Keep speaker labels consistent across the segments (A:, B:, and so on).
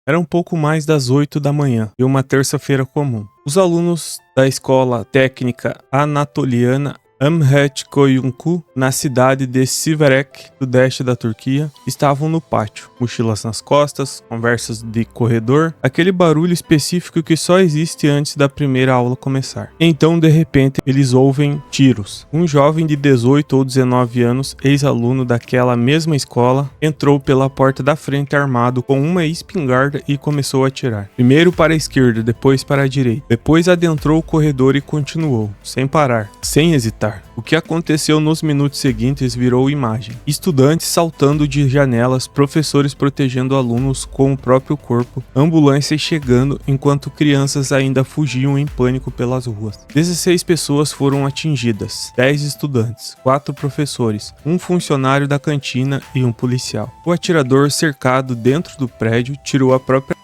A: Era um pouco mais das 8 da manhã e uma terça-feira comum. Os alunos da escola técnica anatoliana Amhet Koyuncu, na cidade de Siverek, sudeste da Turquia, estavam no pátio, mochilas nas costas, conversas de corredor, aquele barulho específico que só existe antes da primeira aula começar. Então, de repente, eles ouvem tiros. Um jovem de 18 ou 19 anos, ex-aluno daquela mesma escola, entrou pela porta da frente armado com uma espingarda e começou a atirar. Primeiro para a esquerda, depois para a direita. Depois adentrou o corredor e continuou, sem parar, sem hesitar. O que aconteceu nos minutos seguintes virou imagem. Estudantes saltando de janelas, professores protegendo alunos com o próprio corpo, ambulâncias chegando enquanto crianças ainda fugiam em pânico pelas ruas. 16 pessoas foram atingidas, 10 estudantes, 4 professores, um funcionário da cantina e um policial. O atirador, cercado dentro do prédio, tirou a própria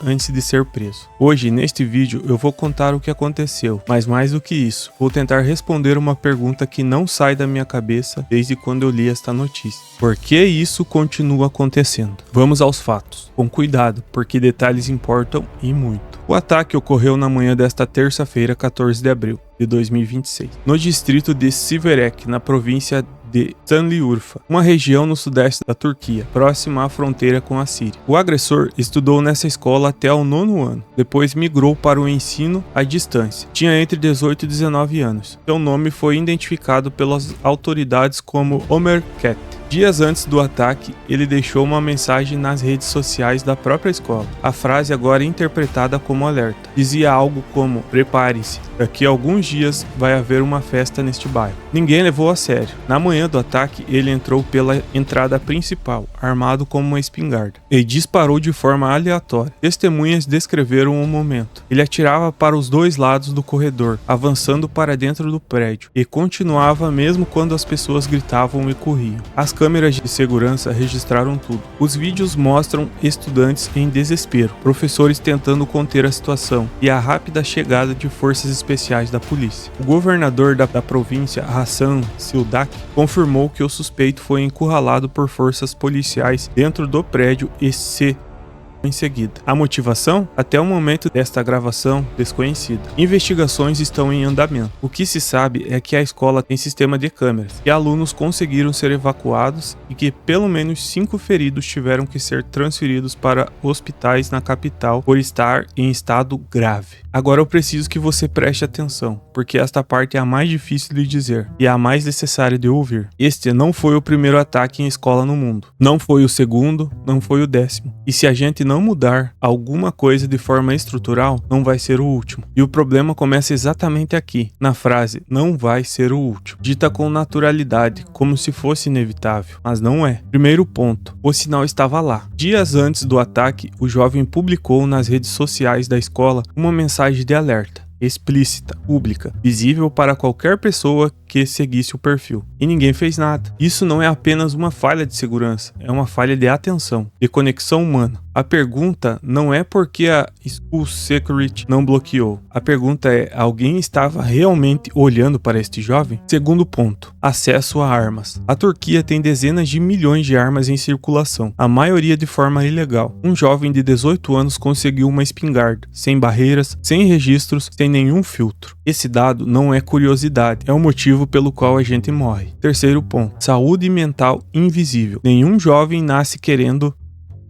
A: antes de ser preso. Hoje, neste vídeo, eu vou contar o que aconteceu, mas mais do que isso, vou tentar responder uma pergunta que não sai da minha cabeça desde quando eu li esta notícia. Por que isso continua acontecendo? Vamos aos fatos, com cuidado, porque detalhes importam e muito. O ataque ocorreu na manhã desta terça-feira, 14 de abril de 2026, no distrito de Siverek, na província de Şanlıurfa, uma região no sudeste da Turquia, próxima à fronteira com a Síria. O agressor estudou nessa escola até o 9º ano, depois migrou para o ensino à distância. Tinha entre 18 e 19 anos. Seu nome foi identificado pelas autoridades como Ömer Ket. Dias antes do ataque, ele deixou uma mensagem nas redes sociais da própria escola. A frase, agora interpretada como alerta, dizia algo como: "Prepare-se, daqui a alguns dias vai haver uma festa neste bairro." Ninguém levou a sério. Na manhã do ataque, ele entrou pela entrada principal, armado com uma espingarda, e disparou de forma aleatória. Testemunhas descreveram o momento. Ele atirava para os dois lados do corredor, avançando para dentro do prédio, e continuava mesmo quando as pessoas gritavam e corriam. As câmeras de segurança registraram tudo. Os vídeos mostram estudantes em desespero, professores tentando conter a situação e a rápida chegada de forças especiais da polícia. O governador da província, Hasan Sildak, confirmou que o suspeito foi encurralado por forças policiais dentro do prédio e em seguida. A motivação? Até o momento desta gravação, desconhecida. Investigações estão em andamento. O que se sabe é que a escola tem sistema de câmeras, que alunos conseguiram ser evacuados e que pelo menos 5 feridos tiveram que ser transferidos para hospitais na capital por estar em estado grave. Agora eu preciso que você preste atenção, porque esta parte é a mais difícil de dizer e a mais necessária de ouvir. Este não foi o primeiro ataque em escola no mundo. Não foi o segundo, não foi o 10º. E se a gente não mudar alguma coisa de forma estrutural, não vai ser o último. E o problema começa exatamente aqui, na frase "não vai ser o último", dita com naturalidade, como se fosse inevitável, mas não é. Primeiro ponto, o sinal estava lá. Dias antes do ataque, o jovem publicou nas redes sociais da escola uma mensagem de alerta, explícita, pública, visível para qualquer pessoa que seguisse o perfil. E ninguém fez nada. Isso não é apenas uma falha de segurança, é uma falha de atenção, de conexão humana. A pergunta não é por que a School Security não bloqueou. A pergunta é: alguém estava realmente olhando para este jovem? Segundo ponto, acesso a armas. A Turquia tem dezenas de milhões de armas em circulação, a maioria de forma ilegal. Um jovem de 18 anos conseguiu uma espingarda, sem barreiras, sem registros, sem nenhum filtro. Esse dado não é curiosidade, é o motivo pelo qual a gente morre. Terceiro ponto, saúde mental invisível. Nenhum jovem nasce querendo.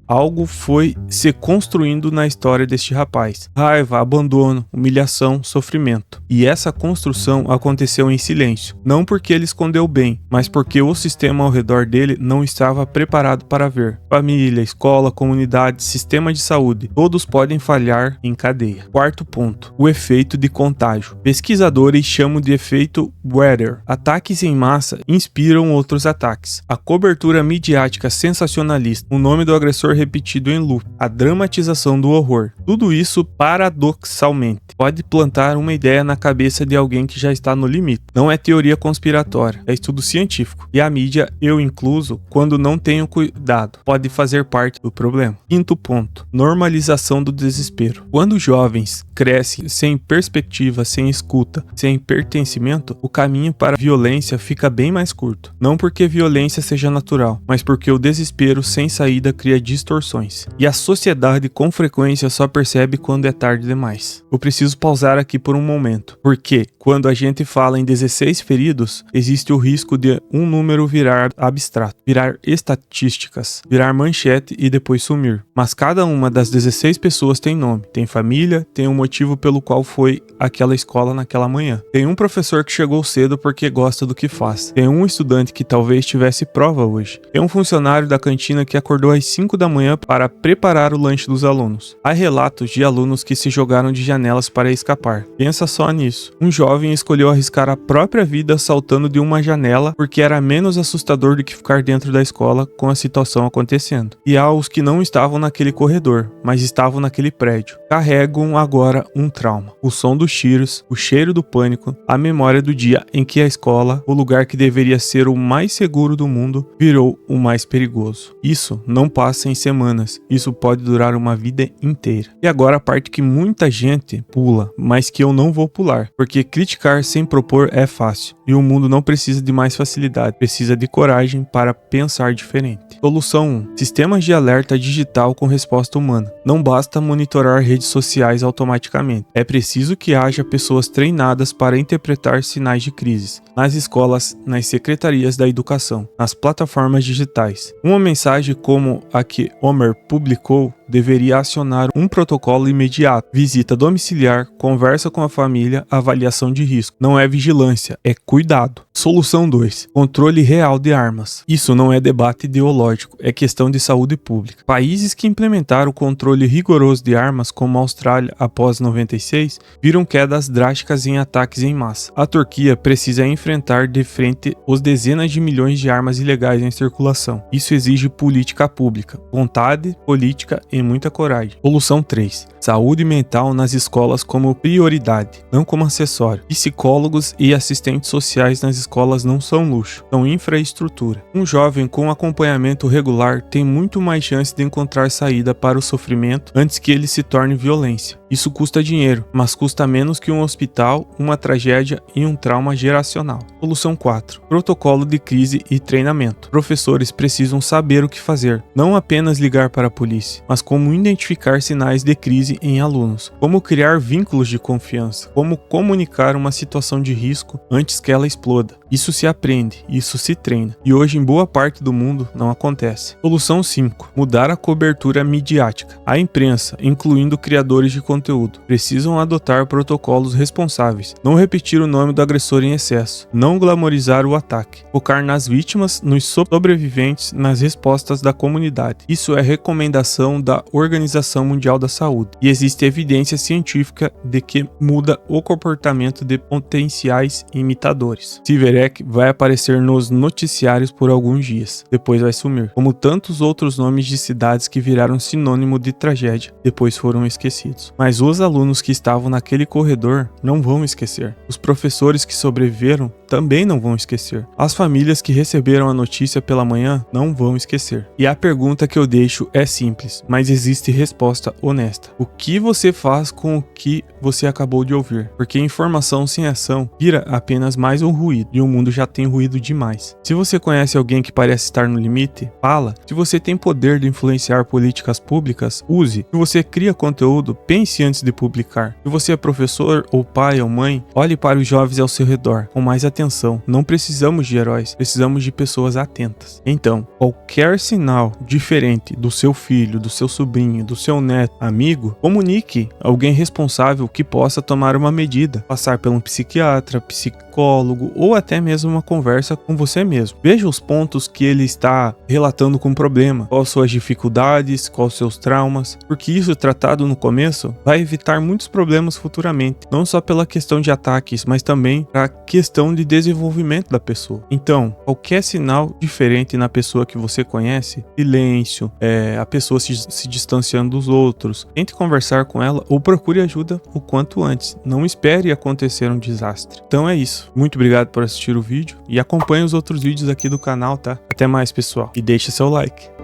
A: Algo foi se construindo na história deste rapaz. Raiva, abandono, humilhação, sofrimento. E essa construção aconteceu em silêncio. Não porque ele escondeu bem, mas porque o sistema ao redor dele não estava preparado para ver. Família, escola, comunidade, sistema de saúde. Todos podem falhar em cadeia. Quarto ponto. O efeito de contágio. Pesquisadores chamam de efeito Weather. Ataques em massa inspiram outros ataques. A cobertura midiática sensacionalista. O nome do agressor repetido em loop, a dramatização do horror. Tudo isso, paradoxalmente, pode plantar uma ideia na cabeça de alguém que já está no limite. Não é teoria conspiratória, é estudo científico. E a mídia, eu incluso, quando não tenho cuidado, pode fazer parte do problema. Quinto ponto, normalização do desespero. Quando jovens crescem sem perspectiva, sem escuta, sem pertencimento, o caminho para a violência fica bem mais curto. Não porque violência seja natural, mas porque o desespero sem saída cria distorção distorções. E a sociedade com frequência só percebe quando é tarde demais. Eu preciso pausar aqui por um momento, porque quando a gente fala em 16 feridos, existe o risco de um número virar abstrato, virar estatísticas, virar manchete e depois sumir. Mas cada uma das 16 pessoas tem nome, tem família, tem um motivo pelo qual foi àquela escola naquela manhã. Tem um professor que chegou cedo porque gosta do que faz. Tem um estudante que talvez tivesse prova hoje. Tem um funcionário da cantina que acordou às 5 da manhã para preparar o lanche dos alunos. Há relatos de alunos que se jogaram de janelas para escapar. Pensa só nisso. Um jovem escolheu arriscar a própria vida saltando de uma janela porque era menos assustador do que ficar dentro da escola com a situação acontecendo. E há os que não estavam naquele corredor, mas estavam naquele prédio. Carregam agora um trauma. O som dos tiros, o cheiro do pânico, a memória do dia em que a escola, o lugar que deveria ser o mais seguro do mundo, virou o mais perigoso. Isso não passa em semanas, isso pode durar uma vida inteira. E agora a parte que muita gente pula, mas que eu não vou pular, porque criticar sem propor é fácil, e o mundo não precisa de mais facilidade, precisa de coragem para pensar diferente. Solução 1. Sistemas de alerta digital com resposta humana. Não basta monitorar redes sociais automaticamente. É preciso que haja pessoas treinadas para interpretar sinais de crises, nas escolas, nas secretarias da educação, nas plataformas digitais. Uma mensagem como a que Homer publicou deveria acionar um protocolo imediato: visita domiciliar, conversa com a família, avaliação de risco. Não é vigilância, é cuidado. Solução 2. Controle real de armas. Isso não é debate ideológico, é questão de saúde pública. Países que implementaram o controle rigoroso de armas, como a Austrália após 96, viram quedas drásticas em ataques em massa. A Turquia precisa enfrentar de frente os dezenas de milhões de armas ilegais em circulação. Isso exige política pública, vontade política e muita coragem. Solução 3. Saúde mental nas escolas como prioridade, não como acessório. Psicólogos e assistentes sociais nas escolas não são luxo, são infraestrutura. Um jovem com acompanhamento regular tem muito mais chance de encontrar saída para o sofrimento antes que ele se torne violência. Isso custa dinheiro, mas custa menos que um hospital, uma tragédia e um trauma geracional. Solução 4. Protocolo de crise e treinamento. Professores precisam saber o que fazer, não apenas ligar para a polícia, mas como identificar sinais de crise em alunos, como criar vínculos de confiança, como comunicar uma situação de risco antes que ela exploda. Isso se aprende, isso se treina, e hoje em boa parte do mundo não acontece. Solução 5. Mudar a cobertura midiática. A imprensa, incluindo criadores de conteúdo, precisam adotar protocolos responsáveis, não repetir o nome do agressor em excesso, não glamorizar o ataque, focar nas vítimas, nos sobreviventes, nas respostas da comunidade. Isso é recomendação da Organização Mundial da Saúde, e existe evidência científica de que muda o comportamento de potenciais imitadores. Siverek vai aparecer nos noticiários por alguns dias, depois vai sumir, como tantos outros nomes de cidades que viraram sinônimo de tragédia, depois foram esquecidos. Mas os alunos que estavam naquele corredor não vão esquecer. Os professores que sobreviveram também não vão esquecer. As famílias que receberam a notícia pela manhã não vão esquecer. E a pergunta que eu deixo é simples, mas existe resposta honesta. O que você faz com o que você acabou de ouvir? Porque informação sem ação vira apenas mais um ruído, e o mundo já tem ruído demais. Se você conhece alguém que parece estar no limite, fala. Se você tem poder de influenciar políticas públicas, use. Se você cria conteúdo, pense antes de publicar. Se você é professor ou pai ou mãe, olhe para os jovens ao seu redor com mais atenção. Não precisamos de heróis, precisamos de pessoas atentas. Então, qualquer sinal diferente do seu filho, do seu sobrinho, do seu neto, amigo, comunique alguém responsável que possa tomar uma medida, passar por um psiquiatra, psicólogo ou até mesmo uma conversa com você mesmo. Veja os pontos que ele está relatando como problema, quais suas dificuldades, quais seus traumas, porque isso tratado no começo vai evitar muitos problemas futuramente, não só pela questão de ataques, mas também a questão de desenvolvimento da pessoa. Então, qualquer sinal diferente na pessoa que você conhece, silêncio, a pessoa se distanciando dos outros, tente conversar com ela ou procure ajuda o quanto antes. Não espere acontecer um desastre. Então é isso. Muito obrigado por assistir o vídeo e acompanhe os outros vídeos aqui do canal, tá? Até mais, pessoal. E deixe seu like.